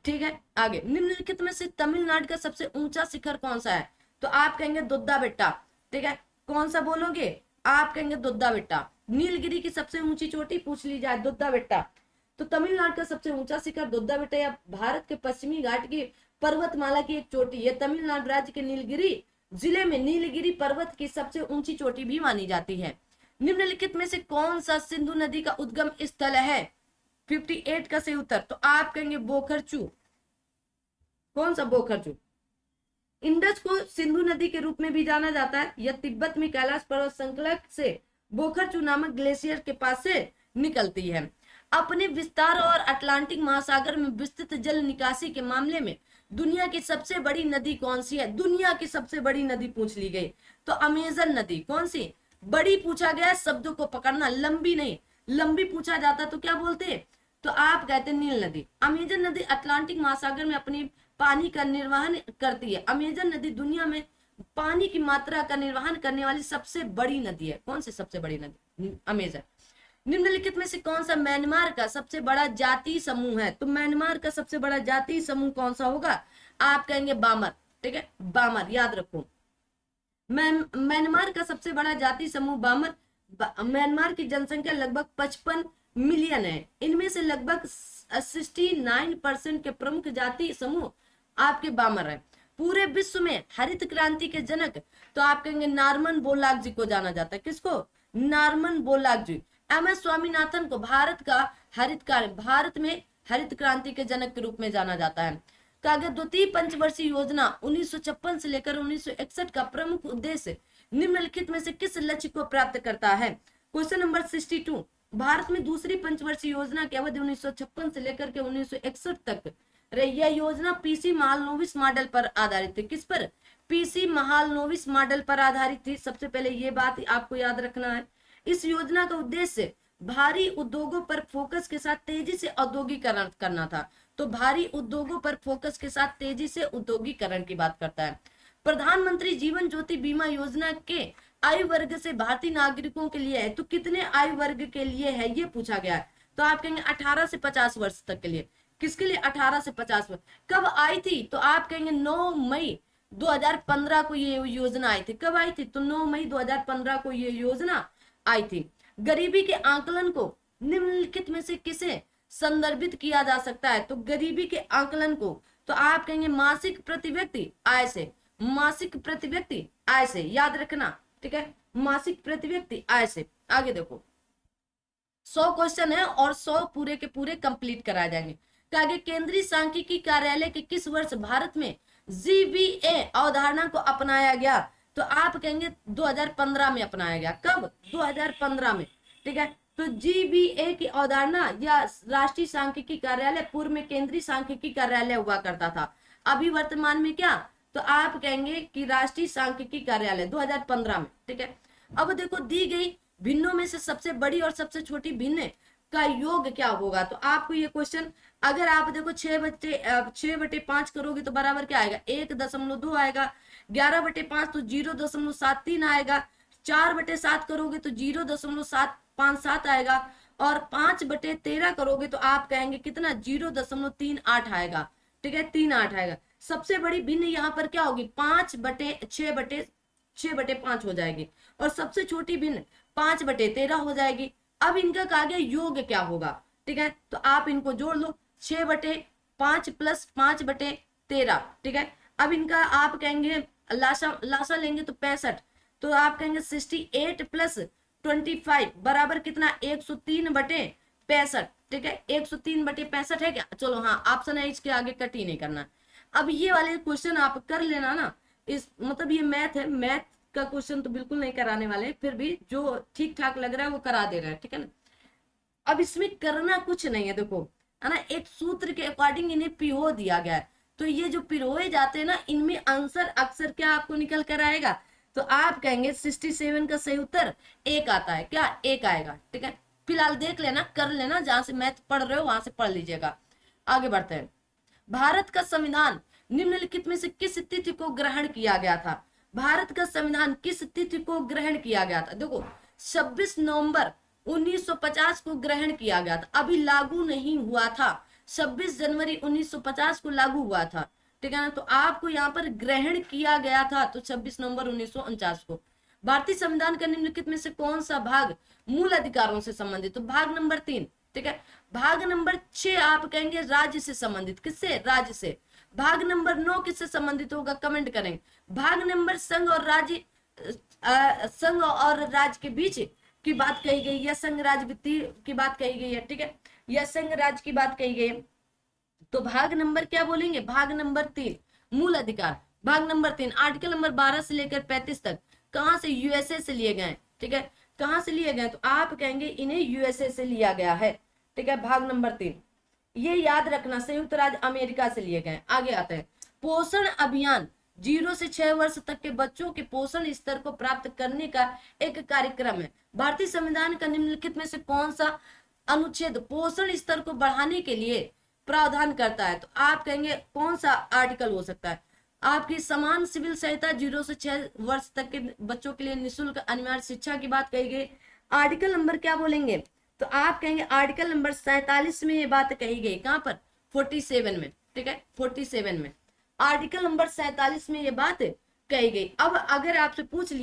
ठीक है, आगे, निम्नलिखित में से तमिलनाडु का सबसे ऊंचा शिखर कौन सा है? तो आप कहेंगे दुद्धा बेट्टा। ठीक है, कौन सा बोलोगे? आप कहेंगे दुद्धा बेट्टा। नीलगिरी की सबसे ऊंची चोटी पूछ ली जाए, दुद्धा बेट्टा। तो तमिलनाडु का सबसे ऊंचा शिखर दुद्धा बेट्टा या भारत के पश्चिमी घाट की पर्वतमाला की एक चोटी, यह तमिलनाडु राज्य के नीलगिरी जिले में नीलगिरी पर्वत की सबसे ऊंची चोटी भी मानी जाती है। निम्नलिखित में से कौन सा सिंधु नदी का उद्गम स्थल है? 58 का सही उत्तर। तो आप कहेंगे बोखरचू। कौन सा? बोखरचू। इंडस को सिंधु नदी के रूप में भी जाना जाता है। यह तिब्बत में कैलाश पर्वत श्रृंखला से बोखरचू नामक ग्लेशियर के पास से निकलती है। अपने विस्तार और अटलांटिक महासागर में विस्तृत जल निकासी के मामले में दुनिया की सबसे बड़ी नदी कौन सी है? दुनिया की सबसे बड़ी नदी पूछ ली गई तो अमेजन नदी। कौन सी? बड़ी पूछा गया, शब्दों को पकड़ना, लंबी नहीं। लंबी पूछा जाता तो क्या बोलते? तो आप कहते नील नदी। अमेजन नदी अटलांटिक महासागर में अपनी पानी का निर्वहन करती है। अमेजन नदी दुनिया में पानी की मात्रा का निर्वहन करने वाली सबसे बड़ी नदी है। कौन सी सबसे बड़ी नदी? अमेजन। निम्नलिखित में से कौन सा म्यांमार का सबसे बड़ा जातीय समूह है? तो म्यांमार का सबसे बड़ा जातीय समूह कौन सा होगा? आप कहेंगे बामर। ठीक है, बामर याद रखो। म्यांमार का सबसे बड़ा जातीय समूह बामर। म्यांमार की जनसंख्या लगभग 55 मिलियन है। इनमें से लगभग 69% के प्रमुख जातीय समूह आपके बामर है। पूरे विश्व में हरित क्रांति के जनक तो आप कहेंगे नॉर्मन बोरलॉग जी को जाना जाता है। किसको? नॉर्मन बोरलॉग जी। एमएस स्वामीनाथन को भारत में हरित क्रांति के जनक के रूप में जाना जाता है। कागज द्वितीय पंचवर्षीय योजना 1956 से लेकर 1961 का प्रमुख उद्देश्य निम्नलिखित में से किस लक्ष्य को प्राप्त करता है? Question number 62। भारत में दूसरी पंचवर्षीय योजना की अवधि 1956 से लेकर के 1961 तक रही। यह योजना पीसी महालनोबिस मॉडल पर आधारित थी। किस पर? पीसी महालनोबिस मॉडल पर आधारित थी। सबसे पहले ये बात आपको याद रखना है। इस योजना का उद्देश्य भारी उद्योगों पर फोकस के साथ तेजी से औद्योगिकरण करना था। तो भारी उद्योगों पर फोकस के साथ तेजी से औद्योगिकरण की बात करता है। प्रधानमंत्री जीवन ज्योति बीमा योजना के आयु वर्ग से भारतीय नागरिकों के लिए है, तो कितने आयु वर्ग के लिए है ये पूछा गया है। तो आप कहेंगे 18 से 50 वर्ष तक के लिए। किसके लिए 18 से 50 वर्ष? कब आई थी? तो आप कहेंगे 9 मई 2015 को ये योजना आई थी। कब आई थी? तो 9 मई 2015 को ये योजना आई थी। गरीबी के आंकलन को निम्नलिखित में से किसे संदर्भित किया जा सकता है? तो गरीबी के आंकलन को तो आप कहेंगे मासिक प्रति व्यक्ति आय से, मासिक प्रति व्यक्ति आय से, याद रखना, ठीक है, मासिक प्रति व्यक्ति आय से। आगे देखो, 100 क्वेश्चन है और 100 पूरे के पूरे कंप्लीट कराए जाएंगे। आगे, केंद्रीय सांख्यिकी कार्यालय के किस वर्ष भारत में जीबीए अवधारणा को अपनाया गया? तो आप कहेंगे 2015 में अपनाया गया। कब? 2015 में, ठीक है। तो जीबीए की अवधारणा या राष्ट्रीय सांख्यिकी कार्यालय, पूर्व में केंद्रीय सांख्यिकी कार्यालय हुआ करता था, अभी वर्तमान में क्या? तो आप कहेंगे कि राष्ट्रीय सांख्यिकी कार्यालय 2015 में, ठीक है। अब देखो, दी गई भिन्नों में से सबसे बड़ी और सबसे छोटी भिन्न का योग क्या होगा? तो आपको ये क्वेश्चन, अगर आप देखो 6/5 करोगे तो बराबर क्या आएगा? 1.2 आएगा। 11/5 तो 0.73 आएगा। 4/7 करोगे तो 0.757 आएगा। और 5/13 करोगे तो आप कहेंगे कितना? 0.38 आएगा, ठीक है, 38 आएगा। सबसे बड़ी भिन्न यहाँ पर क्या होगी? 5/6/5 हो जाएगी। और सबसे छोटी भिन्न 5/13 हो जाएगी। अब इनका कहा गया योग क्या होगा, ठीक है, तो आप इनको जोड़ लो, 6/5 प्लस 5/13, ठीक है। अब इनका आप कहेंगे लासा लेंगे तो 65, तो आप कहेंगे 68 प्लस 25 बराबर कितना? 103/65, ठीक है, 103/65 है क्या? चलो हाँ, ऑप्शन है, इसके आगे कट ही नहीं करना। अब ये वाले क्वेश्चन आप कर लेना ना, इस मतलब ये मैथ है, मैथ का क्वेश्चन तो बिल्कुल नहीं कराने वाले, फिर भी जो ठीक ठाक लग रहा है वो करा दे रहा है, ठीक है ना। अब इसमें करना कुछ नहीं है, देखो, है ना, एक सूत्र के अकॉर्डिंग इन्हें पिरो दिया गया है। तो ये जो पिरोए जाते हैं ना, इनमें आंसर अक्सर क्या आपको निकल कर आएगा? तो आप कहेंगे 67 का सही उत्तर 1 आता है। क्या? 1 आएगा, ठीक है। फिलहाल देख लेना, कर लेना, जहां से मैथ पढ़ रहे हो वहां से पढ़ लीजिएगा। आगे बढ़ते हैं। भारत का संविधान निम्नलिखित में से किस तिथि को ग्रहण किया गया था? भारत का संविधान किस तिथि को ग्रहण किया गया था? देखो, 26 नवंबर 1950 को ग्रहण किया गया था, अभी लागू नहीं हुआ था। 26 जनवरी 1950 को लागू हुआ था, ठीक है ना। तो आपको यहाँ पर ग्रहण किया गया था तो 26 नवंबर 1949 को। भारतीय संविधान का निम्नलिखित में से कौन सा भाग मूल अधिकारों से संबंधित? तो भाग नंबर 3, ठीक है। भाग नंबर 6 आप कहेंगे राज्य से संबंधित। किससे? राज्य से। भाग नंबर 9 किससे संबंधित होगा? कमेंट करेंगे। भाग नंबर संघ और राज्य, संघ और राज्य के बीच की बात कही गई, या संघ राज्य वित्तीय की बात कही गई है, ठीक है, या संघ राज्य की बात कही गई है। तो भाग नंबर क्या बोलेंगे? भाग नंबर 3 मूल अधिकार। भाग नंबर 3 आर्टिकल नंबर 12 से लेकर 35 तक कहां से? यूएसए से लिए गए, ठीक है। कहां से लिए गए? तो आप कहेंगे इन्हें यूएसए से लिया गया है, ठीक है। भाग नंबर 3 ये याद रखना, संयुक्त राज्य अमेरिका से लिए गए। आगे आते हैं। पोषण अभियान 0 से 6 वर्ष तक के बच्चों के पोषण स्तर को प्राप्त करने का एक कार्यक्रम है। भारतीय संविधान का निम्नलिखित में से कौन सा अनुच्छेद पोषण स्तर को बढ़ाने के लिए प्रावधान करता है? तो आप कहेंगे कौन सा आर्टिकल हो सकता है? आपकी समान सिविल सहायता 0 से 6 वर्ष तक के बच्चों के लिए निःशुल्क अनिवार्य शिक्षा की बात कही गई। आर्टिकल नंबर क्या बोलेंगे? तो आप कहेंगे आर्टिकल नंबर 47 में ये बात कही गई। कहां पर? 47 में, ठीक है, 47 में आर्टिकल नंबर 47 में ये बात कही गई। अब अगर आपसे पूछ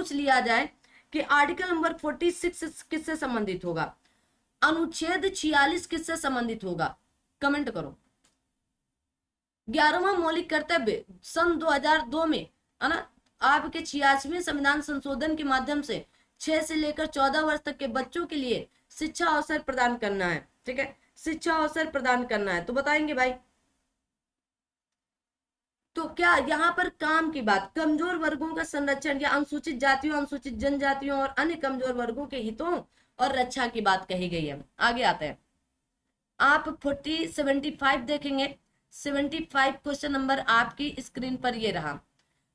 लिया जाए कि आर्टिकल नंबर 46 किससे संबंधित होगा, अनुच्छेद 46 किससे संबंधित होगा? कमेंट करो। 11वां मौलिक कर्तव्य सन 2002 में, है ना, आपके 86वें संविधान संशोधन के माध्यम से 6 से लेकर 14 वर्ष तक के बच्चों के लिए शिक्षा अवसर प्रदान करना है, ठीक है, शिक्षा अवसर प्रदान करना है। तो बताएंगे भाई, तो क्या यहाँ पर काम की बात, कमजोर वर्गों का संरक्षण या अनुसूचित जातियों, अनुसूचित जनजातियों और अन्य कमजोर वर्गों के हितों और रक्षा की बात कही गई है। आगे आते हैं। आप 75 देखेंगे। 75 क्वेश्चन नंबर आपकी स्क्रीन पर ये रहा।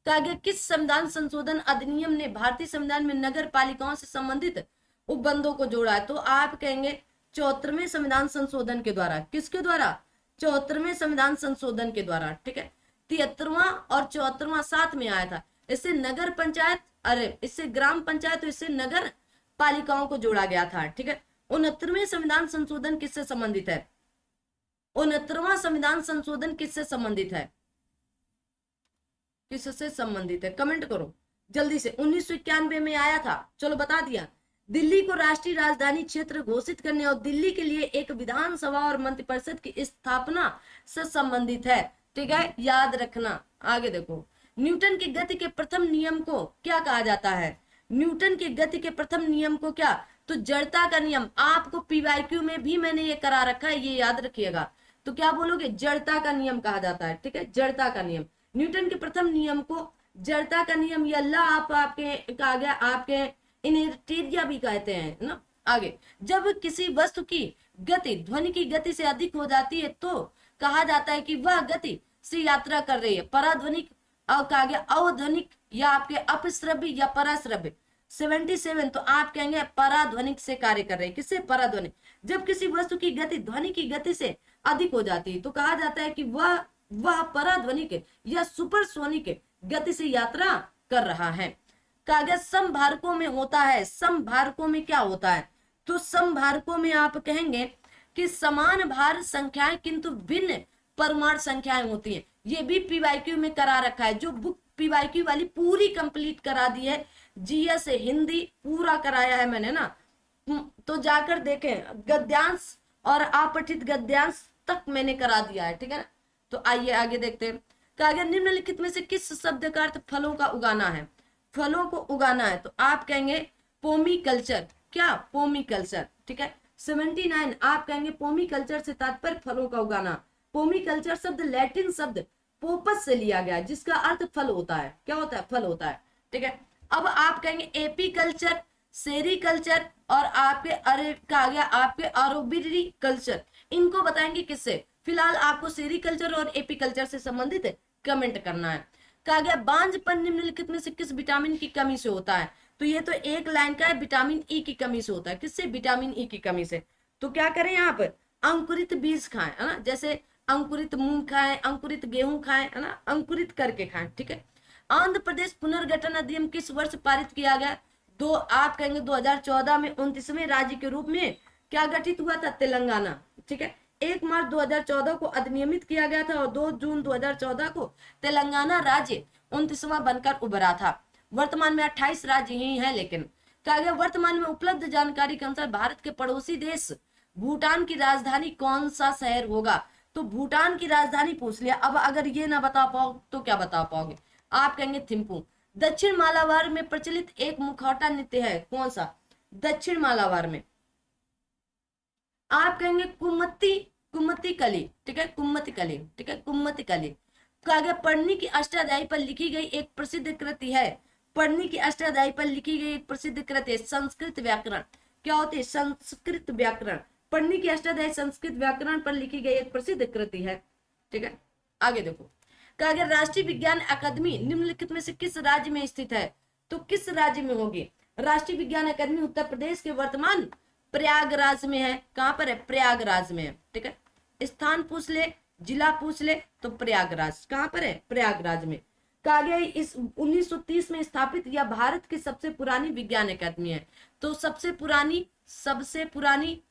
तो आगे, किस संविधान संशोधन अधिनियम ने भारतीय संविधान में नगर पालिकाओं से संबंधित उपबंधों को जोड़ा है? तो आप कहेंगे 74वें संविधान संशोधन के द्वारा। किसके द्वारा? 74वें संविधान संशोधन के द्वारा, ठीक है। 73वां और 74वां साथ में आया था। इससे नगर पंचायत, अरे इससे ग्राम पंचायत, तो इससे नगर पालिकाओं को जोड़ा गया था, ठीक है। 69वें संविधान संशोधन किससे संबंधित है? 69वां संविधान संशोधन किससे संबंधित है? किससे संबंधित है? कमेंट करो जल्दी से। 1991 में आया था, चलो बता दिया। दिल्ली को राष्ट्रीय राजधानी क्षेत्र घोषित करने और दिल्ली के लिए एक विधानसभा और मंत्रिपरिषद की स्थापना से संबंधित है, ठीक है, याद रखना। आगे देखो, न्यूटन की गति के प्रथम नियम को क्या कहा जाता है? न्यूटन की गति के प्रथम नियम को क्या? तो जड़ता का नियम। आपको पीवाईक्यू में भी मैंने ये करा रखा है, ये याद रखिएगा। तो क्या बोलोगे? जड़ता का नियम कहा जाता है, ठीक है, जड़ता का नियम। न्यूटन के प्रथम नियम को जड़ता का नियम या ला आपके कहा गया, आपके इनर्टिया भी कहते हैं ना। आगे, जब किसी वस्तु की गति ध्वनि की गति से अधिक हो जाती है तो कहा जाता है कि वह गति से यात्रा कर रही है। पराध्वनिक कहा गया अवध्वनिक या आपके अपश्रव्य या पराश्रव्य। 77 तो आप कहेंगे पराध्वनिक से कार्य कर रहे हैं। किससे? पराध्वनिक। जब किसी वस्तु की गति ध्वनि की गति से अधिक हो जाती है तो कहा जाता है कि वह पराध्वनिक या सुपरसोनिक गति से यात्रा कर रहा है। कागज समभारकों में होता है। समभारकों में क्या होता है? तो समभारकों में आप कहेंगे कि समान भार संख्याएं किंतु भिन्न परमाणु संख्याएं होती हैं। ये भी पीवाईक्यू में करा रखा है। जो बुक पीवाईक्यू वाली पूरी कंप्लीट करा दी है, जीएस हिंदी पूरा कराया है मैंने ना, तो जाकर देखें। गद्यांश और अपठित गद्यांश तक मैंने करा दिया है, ठीक है ना। तो आइए आगे देखते हैं। कहा निम्नलिखित में से किस शब्द का अर्थ फलों का उगाना है? फलों को उगाना है तो आप कहेंगे पोमी कल्चर। क्या? पोमी कल्चर, ठीक है। 79 आप कहेंगे पोमी कल्चर से तात्पर्य फलों का उगाना। पोमी कल्चर शब्द लैटिन शब्द पोपस से लिया गया जिसका अर्थ फल होता है। क्या होता है? फल होता है, ठीक है। अब आप कहेंगे एपी कल्चर, सेरी कल्चर और आपके अरे कहा गया आपके आरोबिरी कल्चर। इनको बताएंगे किससे? फिलहाल आपको सेरी कल्चर और एपी कल्चर से संबंधित है, कमेंट करना है। कहा गया बांझपन निम्नलिखित में से किस विटामिन की कमी से होता है? तो ये तो एक लाइन का है, विटामिन ई की कमी से होता है। किससे? विटामिन ई की कमी से। तो क्या करें यहाँ पर? अंकुरित बीज खाएं, है ना। जैसे अंकुरित मूंग खाएं, अंकुरित गेहूं खाएं, है ना, अंकुरित करके खाएं, ठीक है। आंध्र प्रदेश पुनर्गठन अधिनियम किस वर्ष पारित किया गया? दो आप कहेंगे 2014 में 29वें राज्य के रूप में क्या गठित हुआ था? तेलंगाना, ठीक है। 1 मार्च 2014 को अधिनियमित किया गया था और 2 जून 2014 को तेलंगाना राज्य 29वां बनकर उभरा था। वर्तमान में 28 राज्य ही हैं। लेकिन कहा गया वर्तमान में उपलब्ध जानकारी के अनुसार भारत के पड़ोसी देश भूटान की राजधानी कौन सा शहर होगा? तो भूटान की राजधानी पूछ लिया। अब अगर ये ना बता पाओ तो क्या बता पाओगे? आप कहेंगे थिम्पू। दक्षिण मालाबार में प्रचलित एक मुखौटा नृत्य है, कौन सा? दक्षिण मालाबार में आप कहेंगे कुम्मती कली, ठीक है, कुम्मती कली, ठीक है, कुम्मती कली। आगे पढ़नी की अष्टाध्यायी पर लिखी गई एक प्रसिद्ध कृति है। पढ़नी की अष्टाध्यायी पर लिखी गई एक प्रसिद्ध कृति है संस्कृत व्याकरण। क्या होती है? संस्कृत व्याकरण। पढ़नी की अष्टाध्यायी संस्कृत व्याकरण पर लिखी गई एक प्रसिद्ध कृति है, ठीक है। आगे देखो, कहा गया राष्ट्रीय विज्ञान अकादमी निम्नलिखित में से किस राज्य में स्थित है? तो किस राज्य में होगी? राष्ट्रीय विज्ञान अकादमी उत्तर प्रदेश के वर्तमान प्रयागराज में है। कहां पर है? प्रयागराज में है, ठीक है। स्थान पूछ ले, जिला पूछ ले तो प्रयागराज। कहां पर है? प्रयागराज में। कहा गया इस 1930 में स्थापित यह भारत की सबसे पुरानी विज्ञान अकादमी है। तो सबसे पुरानी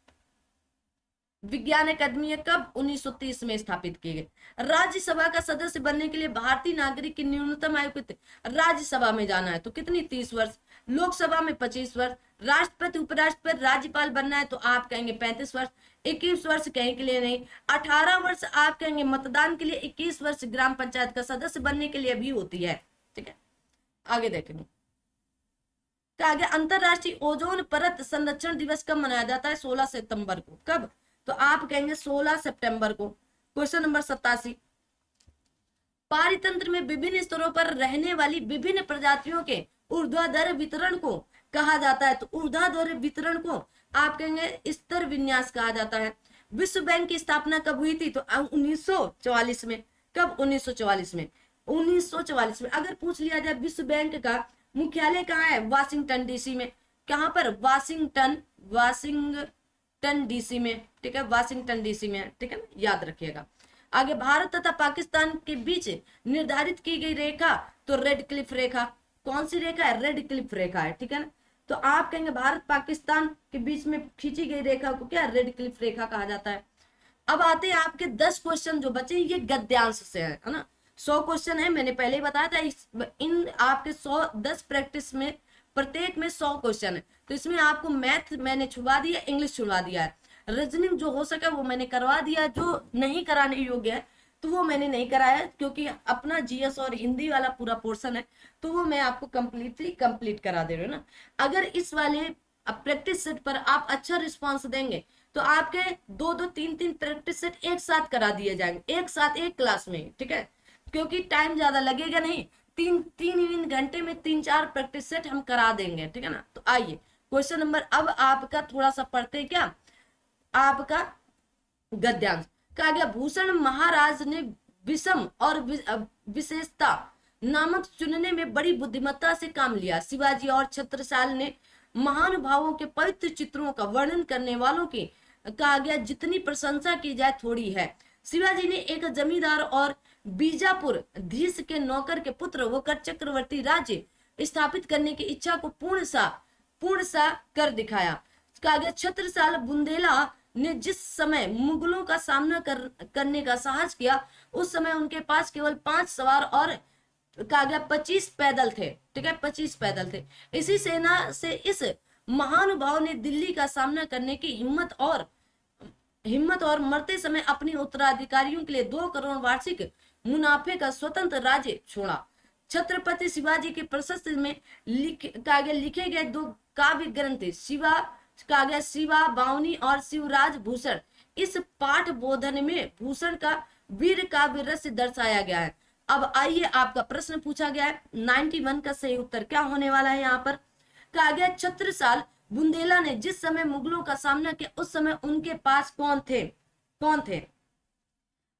विज्ञान अकादमी है कब? 1930 में स्थापित की गई। राज्यसभा का सदस्य बनने के लिए भारतीय नागरिक की न्यूनतम आयु कितनी? राज्यसभा में जाना है तो कितनी? 30 वर्ष। लोकसभा में 25 वर्ष। राष्ट्रपति उपराष्ट्रपति राज्यपाल बनना है तो आप कहेंगे 35 वर्ष। 21 वर्ष कहीं के लिए नहीं, 18 वर्ष आप कहेंगे मतदान के लिए, 21 वर्ष ग्राम पंचायत का सदस्य बनने के लिए भी होती है, ठीक है। आगे देखेंगे, आगे अंतरराष्ट्रीय ओजोन परत संरक्षण दिवस कब मनाया जाता है? 16 सितंबर को। कब? तो आप कहेंगे 16 सितंबर को। क्वेश्चन नंबर 87, पारितंत्र में विभिन्न स्तरों पर रहने वाली विभिन्न प्रजातियों के ऊर्ध्वाधर वितरण को कहा जाता है। तो ऊर्ध्वाधर वितरण को आप कहेंगे स्तर विन्यास कहा जाता है। विश्व बैंक की स्थापना कब हुई थी? तो 1944 में। कब? 1944 में। 1944 में। अगर पूछ लिया जाए विश्व बैंक का मुख्यालय कहाँ है? वाशिंगटन डीसी में। कहां पर? वाशिंगटन डीसी में, ठीक है, वाशिंगटन डीसी में, ठीक है ना, याद रखिएगा। आगे भारत तथा पाकिस्तान के बीच निर्धारित की गई रेखा, तो रेड क्लिफ रेखा। कौन सी रेखा है? रेड क्लिफ रेखा है, ठीक है ना। तो आप कहेंगे भारत पाकिस्तान के बीच में खींची गई रेखा को क्या रेड क्लिफ रेखा कहा जाता है। अब आते हैं आपके 10 क्वेश्चन जो बचे, ये गद्यांश से है ना। 100 क्वेश्चन है, मैंने पहले ही बताया था। इन आपके 10 प्रैक्टिस में प्रत्येक में 100 क्वेश्चन है, तो इसमें आपको मैथ मैंने छुड़वा दिया, इंग्लिश छुड़वा दिया है, रीजनिंग जो हो सके वो मैंने करवा दिया, जो नहीं कराने योग्य है तो वो मैंने नहीं कराया, क्योंकि अपना जीएस और हिंदी वाला पूरा पोर्शन है, तो वो मैं आपको कंप्लीट करा दे रही हूँ ना। अगर इस वाले प्रैक्टिस सेट पर आप अच्छा रिस्पॉन्स देंगे तो आपके 2-2, 3-3 प्रैक्टिस सेट एक साथ करा दिए जाएंगे, एक साथ एक क्लास में, ठीक है, क्योंकि टाइम ज्यादा लगेगा नहीं। 3 घंटे में 3-4 प्रैक्टिस सेट हम करा देंगे, ठीक है ना। तो आइए क्वेश्चन नंबर, अब आपका थोड़ा सा पढ़ते हैं क्या, आपका गद्यांश कहा गया। भूषण महाराज ने विषम और विशेषता नामक चुनने में बड़ी बुद्धिमत्ता से काम लिया। शिवाजी और छत्रसाल ने महानुभावों के पवित्र चित्रों का वर्णन करने वालों की कहा गया जितनी प्रशंसा की जाए थोड़ी है। शिवाजी ने एक जमींदार और बीजापुर धीस के नौकर के पुत्र होकर चक्रवर्ती राज्य स्थापित करने की इच्छा को पूर्ण सा कर दिखाया। कहा गया छत्रसाल बुंदेला ने जिस समय मुगलों का सामना करने का साहस किया, उस समय उनके पास केवल 5 सवार और कहा गया 25 पैदल थे, ठीक है, 25 पैदल थे। इसी सेना से इस महानुभाव ने दिल्ली का सामना करने की हिम्मत और मरते समय अपनी उत्तराधिकारियों के लिए 2 करोड़ वार्षिक मुनाफे का स्वतंत्र राज्य छोड़ा। छत्रपति शिवाजी के प्रशस्ति में लिखे गए 2 काव्य ग्रंथ शिवा बावनी और शिवराज भूषण। इस पाठ बोधन में भूषण का वीर काव्य रस दर्शाया गया है। अब आइए, आपका प्रश्न पूछा गया है 91 का सही उत्तर क्या होने वाला है। यहाँ पर कहा गया छत्रसाल बुंदेला ने जिस समय मुगलों का सामना किया, उस समय उनके पास कौन थे।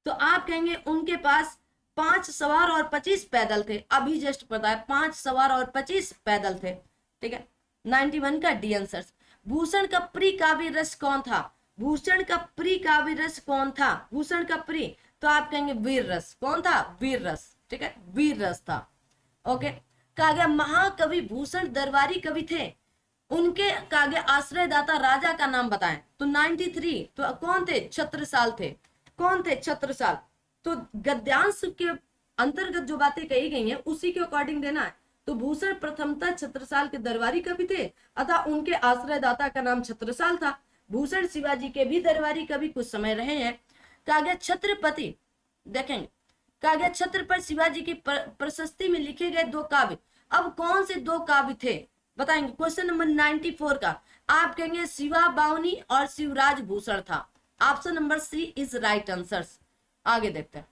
तो आप कहेंगे उनके पास 5 सवार और 25 पैदल थे। अभी जस्ट पता है 5 सवार और 25 पैदल थे, ठीक है। 91 का डी आंसर। भूषण का प्रिय काव्य रस कौन था? भूषण का प्रिय काव्य रस कौन था? भूषण का प्रिय, तो आप कहेंगे वीर रस। कौन था? वीर रस, ठीक है, वीर रस था। ओके। कहा गया महाकवि भूषण दरबारी कवि थे, उनके कहा गया आश्रयदाता राजा का नाम बताएं। तो 93, तो कौन थे? छत्रसाल थे। कौन थे? छत्रसाल। तो गद्यांश के अंतर्गत जो बातें कही गई हैं उसी के अकॉर्डिंग देना है। तो भूषण प्रथमतः छत्रसाल के दरबारी कवि थे, अतः उनके आश्रयदाता का नाम छत्रसाल था। भूषण शिवाजी के भी दरबारी कवि कुछ समय रहे हैं। कहा गया छत्रपति, देखेंगे, कहा गया छत्रपति शिवाजी की प्रशस्ति में लिखे गए 2 काव्य। अब कौन से 2 काव्य थे बताएंगे। क्वेश्चन नंबर 94 का आप कहेंगे शिवा बावनी और शिवराज भूषण था। Option number C is right answer. आगे देखते हैं,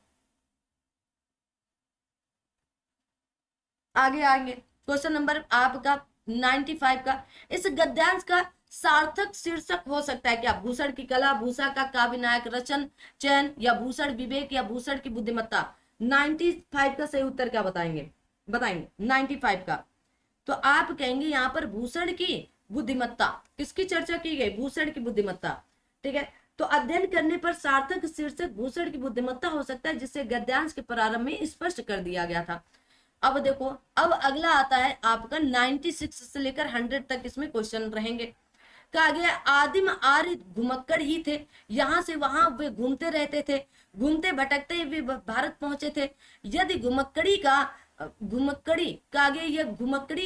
आगे क्वेश्चन नंबर आपका 95 का, इस गद्यांश का सार्थक शीर्षक हो सकता है क्या? भूषण की कला, भूषण का काव्य नायक रचन चयन, या भूषण विवेक, या भूषण की बुद्धिमत्ता। 95 का सही उत्तर क्या बताएंगे 95 का। तो आप कहेंगे यहाँ पर भूषण की बुद्धिमत्ता। किसकी चर्चा की गई? भूषण की बुद्धिमत्ता, ठीक है। तो अध्ययन करने पर सार्थक शीर्षक भूषण की बुद्धिमत्ता हो सकता है, जिसे गद्यांश के प्रारंभ में स्पष्ट कर दिया गया था। अब देखो, अब अगला आता है आपका 96 से लेकर 100 तक, इसमें क्वेश्चन रहेंगे। कहा गया आदिम आर्य घुमक्कड़ ही थे, यहाँ से वहां वे घूमते रहते थे, घूमते भटकते वे भारत पहुंचे थे। यदि घुमक्कड़ी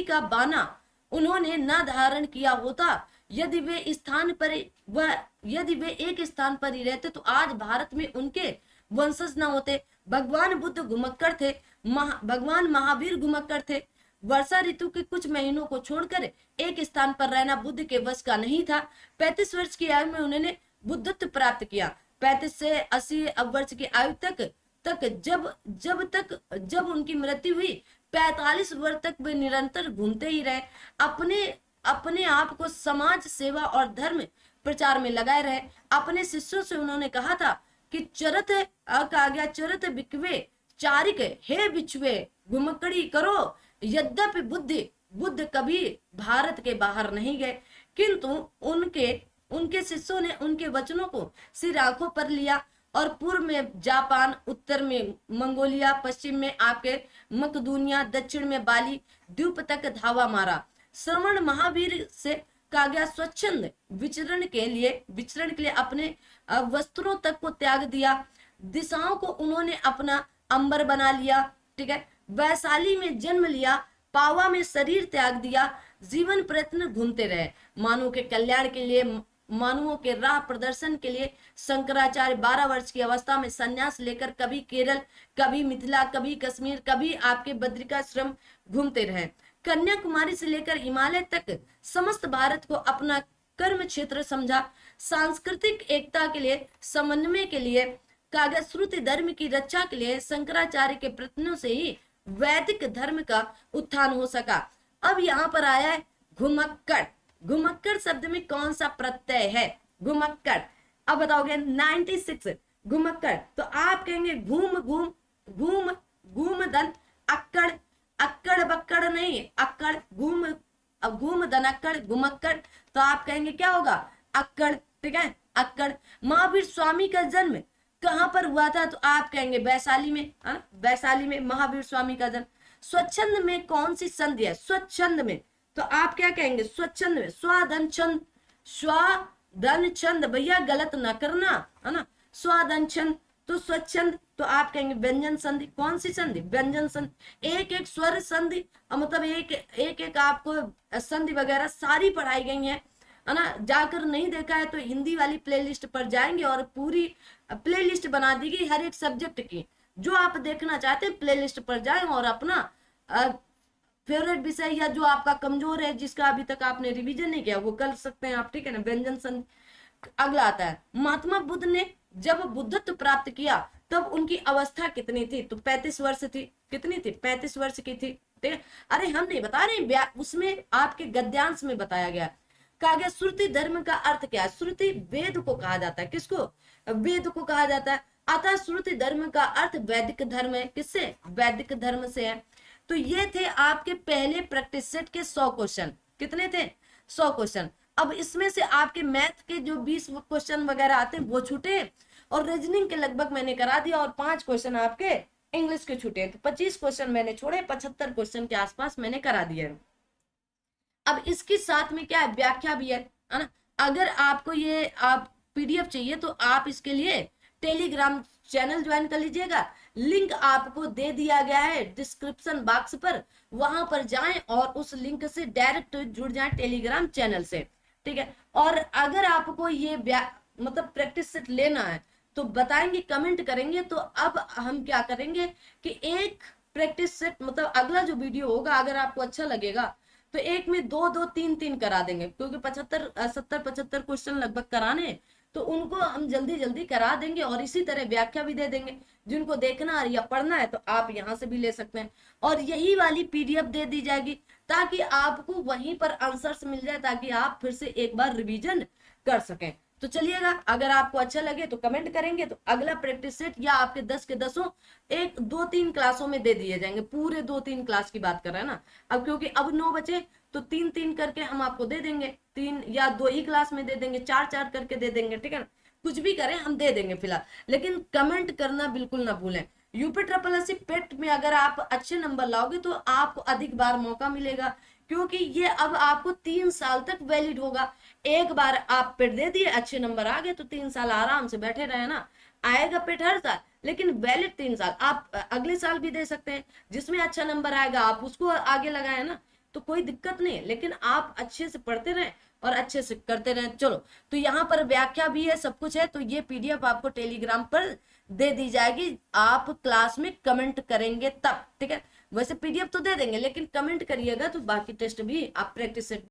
का बाना उन्होंने न धारण किया होता, यदि वे एक स्थान पर ही रहते, तो आज भारत में उनके वंशज न होते। भगवान बुद्ध घुमक्कड़ थे, भगवान महावीर घुमक्कड़ थे। वर्षा ऋतु के कुछ महीनों को छोड़कर एक स्थान पर रहना बुद्ध के वश का नहीं था। 35 वर्ष की आयु में उन्होंने बुद्धत्व प्राप्त किया। 35 से 80 वर्ष की आयु तक जब उनकी मृत्यु हुई, 45 वर्ष तक वे निरंतर घूमते ही रहे। अपने आप को समाज सेवा और धर्म प्रचार में लगाए रहे। अपने शिष्यों से उन्होंने कहा था कि चरत बिकवे चारिक हे बिछुए घुमक्कड़ी करो। यद्यपि बुद्ध कभी भारत के बाहर नहीं गए, किंतु उनके शिष्यों ने उनके वचनों को सिर आंखों पर लिया और पूर्व में जापान, उत्तर में मंगोलिया, पश्चिम में आपके मकदूनिया, दक्षिण में बाली द्वीप तक धावा मारा। श्रवण महावीर से कहा गया स्वच्छंद विचरण के लिए अपने वस्त्रों तक को त्याग दिया। दिशाओं को उन्होंने अपना अंबर बना लिया। ठीक है, वैशाली में जन्म लिया, पावा में शरीर त्याग दिया, जीवन प्रयत्न घूमते रहे। मानव के कल्याण के लिए, मानवों के राह प्रदर्शन के लिए शंकराचार्य 12 वर्ष की अवस्था में संन्यास लेकर कभी केरल, कभी मिथिला, कभी कश्मीर, कभी आपके बद्रिकाश्रम घूमते रहे। कन्याकुमारी से लेकर हिमालय तक समस्त भारत को अपना कर्म क्षेत्र समझा। सांस्कृतिक एकता के लिए, समन्वय के लिए, कागज श्रुति धर्म की रक्षा के लिए शंकराचार्य के प्रयत्नों से ही वैदिक धर्म का उत्थान हो सका। अब यहाँ पर आया है घुमक्कड़। घुमक्कड़ शब्द में कौन सा प्रत्यय है? घुमक्कड़। अब बताओगे 96 घुमक्कड़, तो आप कहेंगे घूम घूम घूम घूम दन अक्कड़, अक्कड़ बक्कड़ नहीं, अक्कड़ घूम, अब घूम दन अक्कड़ घुमक्कड़, तो आप कहेंगे क्या होगा? अक्कड़। ठीक है, अक्कड़। महावीर स्वामी का जन्म कहां पर हुआ था? तो आप कहेंगे वैशाली में। वैशाली में महावीर स्वामी का जन्म। स्वच्छंद में कौन सी संधि है? स्वच्छंद में, तो आप क्या कहेंगे? स्वच्छंद में स्वाधन छंद, स्वाधन छंद, भैया गलत ना करना, है ना। स्वाधन छंद, तो स्वच्छंद, तो आप कहेंगे व्यंजन संधि। कौन सी संधि? व्यंजन संधि। एक एक स्वर संधि, मतलब एक एक आपको संधि वगैरह सारी पढ़ाई गई है ना। जाकर नहीं देखा है तो हिंदी वाली प्लेलिस्ट पर जाएंगे और पूरी प्लेलिस्ट बना दी गई हर एक सब्जेक्ट की। जो आप देखना चाहते हैं प्लेलिस्ट पर जाएं और अपना फेवरेट विषय या जो आपका कमजोर है, जिसका अभी तक आपने रिवीजन नहीं किया, वो कर सकते हैं आप। ठीक है ना। व्यंजन संधि। अगला आता है महात्मा बुद्ध ने जब बुद्धत्व प्राप्त किया तब उनकी अवस्था कितनी थी? तो 35 वर्ष थी। कितनी थी? 35 वर्ष की थी। ठीक है, अरे हम नहीं बता रहे, उसमें आपके गद्यांश में बताया गया। कहा गया श्रुति धर्म का अर्थ क्या है? श्रुति वेद को कहा जाता है। किसको? वेद को कहा जाता है। अतः श्रुति धर्म का अर्थ वैदिक धर्म है। किससे? वैदिक धर्म से है। तो ये थे आपके पहले प्रैक्टिस सेट के 100 क्वेश्चन। कितने थे? 100 क्वेश्चन। अब इसमें से आपके मैथ के जो 20 क्वेश्चन वगैरह आते हैं वो छूटे, और रीजनिंग के लगभग मैंने करा दिया, और 5 क्वेश्चन आपके इंग्लिश के छूटे। तो 25 क्वेश्चन मैंने छोड़े, 75 क्वेश्चन के आसपास मैंने करा दिया। अब इसके साथ में क्या है? व्याख्या भी है ना। अगर आपको ये आप पीडीएफ चाहिए तो आप इसके लिए टेलीग्राम चैनल ज्वाइन कर लीजिएगा। लिंक आपको दे दिया गया है डिस्क्रिप्शन बॉक्स पर, वहां पर जाएं और उस लिंक से डायरेक्ट जुड़ जाएं टेलीग्राम चैनल से। ठीक है, और अगर आपको ये मतलब प्रैक्टिस सेट लेना है तो बताएंगे, कमेंट करेंगे, तो अब हम क्या करेंगे कि एक प्रैक्टिस सेट, मतलब अगला जो वीडियो होगा अगर आपको अच्छा लगेगा तो एक में 2-2, 3-3 करा देंगे, क्योंकि 70-75 क्वेश्चन लगभग कराने, तो उनको हम जल्दी जल्दी करा देंगे। और इसी तरह व्याख्या भी दे देंगे। जिनको देखना या पढ़ना है तो आप यहाँ से भी ले सकते हैं, और यही वाली पीडीएफ दे दी जाएगी ताकि आपको वहीं पर आंसर्स मिल जाए, ताकि आप फिर से एक बार रिवीजन कर सकें। तो चलिएगा, अगर आपको अच्छा लगे तो कमेंट करेंगे, तो अगला प्रैक्टिस सेट या आपके 10 के 10 एक 2-3 क्लासों में दे दिए जाएंगे। पूरे 2-3 क्लास की बात कर रहे हैं ना अब, क्योंकि अब 9 बचे तो 3-3 करके हम आपको दे देंगे। 3 या 2 ही क्लास में दे देंगे, 4-4 करके दे देंगे। ठीक है ना, कुछ भी करें हम दे देंगे फिलहाल, लेकिन कमेंट करना बिल्कुल ना भूलें। यूपी ट्रिपल एससी पेट में अगर आप अच्छे नंबर लाओगे तो आपको अधिक बार मौका मिलेगा, क्योंकि ये अब आपको 3 साल तक वैलिड होगा। एक बार आप पेट दे दिए, अच्छे नंबर आ गए, तो 3 साल आराम से बैठे रहे ना। आएगा पेट हर साल, लेकिन वैलिड 3 साल। आप अगले साल भी दे सकते हैं, जिसमें अच्छा नंबर आएगा आप उसको आगे लगाए ना, तो कोई दिक्कत नहीं है। लेकिन आप अच्छे से पढ़ते रहें और अच्छे से करते रहें। चलो, तो यहाँ पर व्याख्या भी है, सब कुछ है। तो ये पीडीएफ आपको टेलीग्राम पर दे दी जाएगी, आप क्लास में कमेंट करेंगे तब। ठीक है, वैसे पीडीएफ तो दे देंगे, लेकिन कमेंट करिएगा तो बाकी टेस्ट भी आप प्रैक्टिस से